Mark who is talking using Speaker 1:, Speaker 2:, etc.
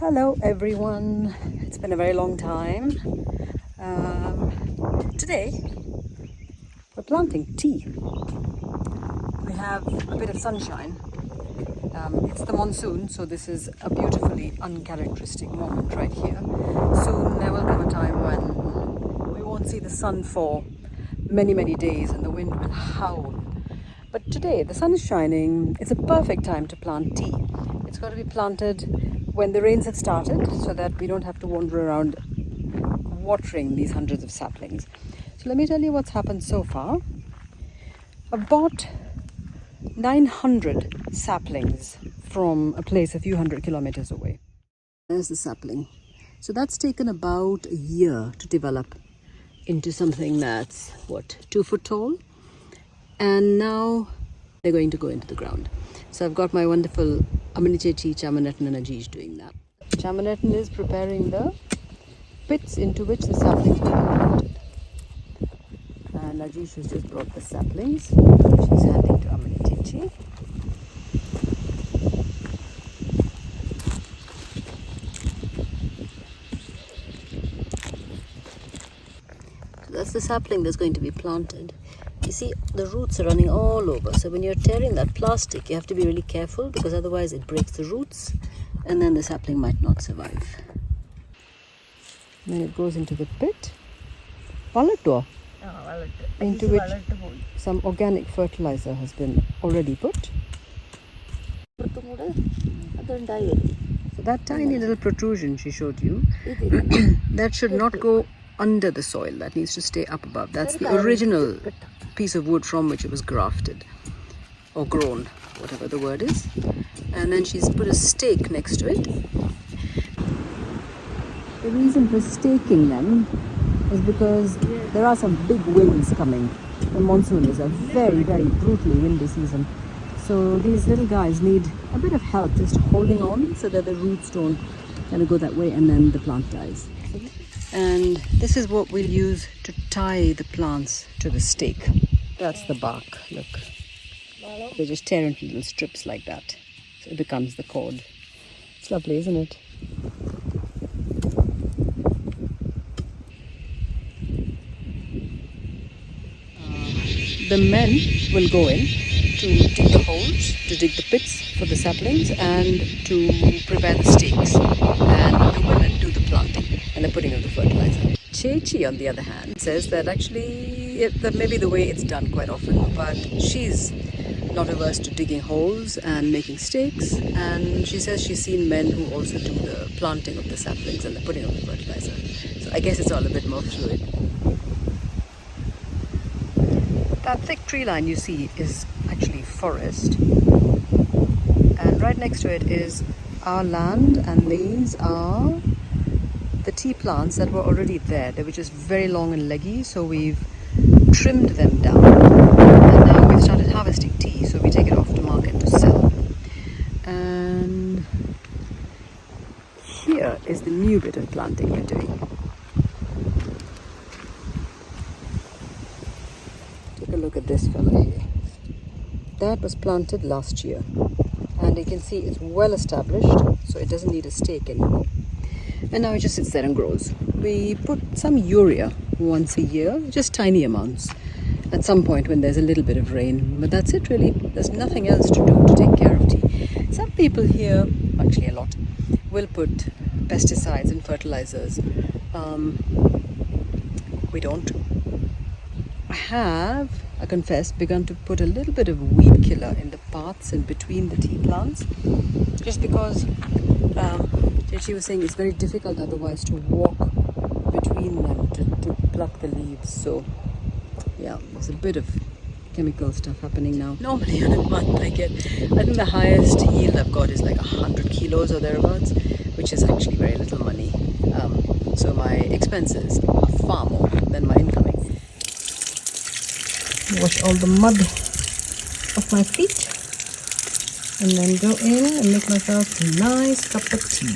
Speaker 1: Hello everyone, it's been a very long time. Today we're planting tea. We have a bit of sunshine. It's the monsoon, so this is a beautifully uncharacteristic moment right here. Soon there will come a time when we won't see the sun for many days and the wind will howl. But today the sun is shining. It's a perfect time to plant tea. It's got to be planted when the rains have started so that we don't have to wander around watering these hundreds of saplings. So let me tell you what's happened so far. I've bought 900 saplings from a place a few hundred kilometers away. There's the sapling. So that's taken about a year to develop into something that's 2 foot tall, and now they're going to go into the ground. So I've got my wonderful Aminichechi, Chamanatan and Ajish doing that. Chamanatan is preparing the pits into which the saplings will be planted. And Ajish has just brought the saplings. She's handing to Aminichechi. So that's the sapling that's going to be planted. You see, the roots are running all over. So when you're tearing that plastic, you have to be really careful because otherwise it breaks the roots and then the sapling might not survive. Then it goes into the pit, into which some organic fertilizer has been already put. So that tiny little protrusion she showed you, that should not go under the soil. That needs to stay up above. That's the original piece of wood from which it was grafted or grown, whatever the word is. And then she's put a stake next to it. The reason for staking them is because there are some big winds coming. The monsoon is a very brutally windy season. So these little guys need a bit of help just holding on so that the roots don't kind of go that way and then the plant dies. And this is what we'll use to tie the plants to the stake. That's the bark, look. They just tear into little strips like that. So it becomes the cord. It's lovely, isn't it? The men will go in to dig the holes, to dig the pits for the saplings and to prepare the stakes. And the women do the planting and the putting of the fertilizer. Chechi, on the other hand, says that actually that may be the way it's done quite often, but she's not averse to digging holes and making stakes, and she says she's seen men who also do the planting of the saplings and the putting of the fertilizer. So I guess it's all a bit more fluid. That thick tree line you see is actually forest, and right next to it is our land, and these are the tea plants that were already there. They were just very long and leggy, so we've trimmed them down and now we've started harvesting tea, so we take it off to market to sell. And here is the new bit of planting we're doing. Take a look at this fella here. That was planted last year, and you can see it's well established, so it doesn't need a stake anymore. And now it just sits there and grows. We put some urea once a year, just tiny amounts, at some point when there's a little bit of rain. But that's it really. There's nothing else to do to take care of tea. Some people here, actually a lot, will put pesticides and fertilizers. We don't. I confess, begun to put a little bit of weed killer in the paths in between the tea plants, just because she was saying it's very difficult otherwise to walk between them to pluck the leaves. So yeah, there's a bit of chemical stuff happening now. Normally in a month I think the highest yield I've got is like 100 kilos or thereabouts, which is actually very little money. So my expenses are far more than my incoming. Wash all the mud off my feet and then go in and make myself a nice cup of tea.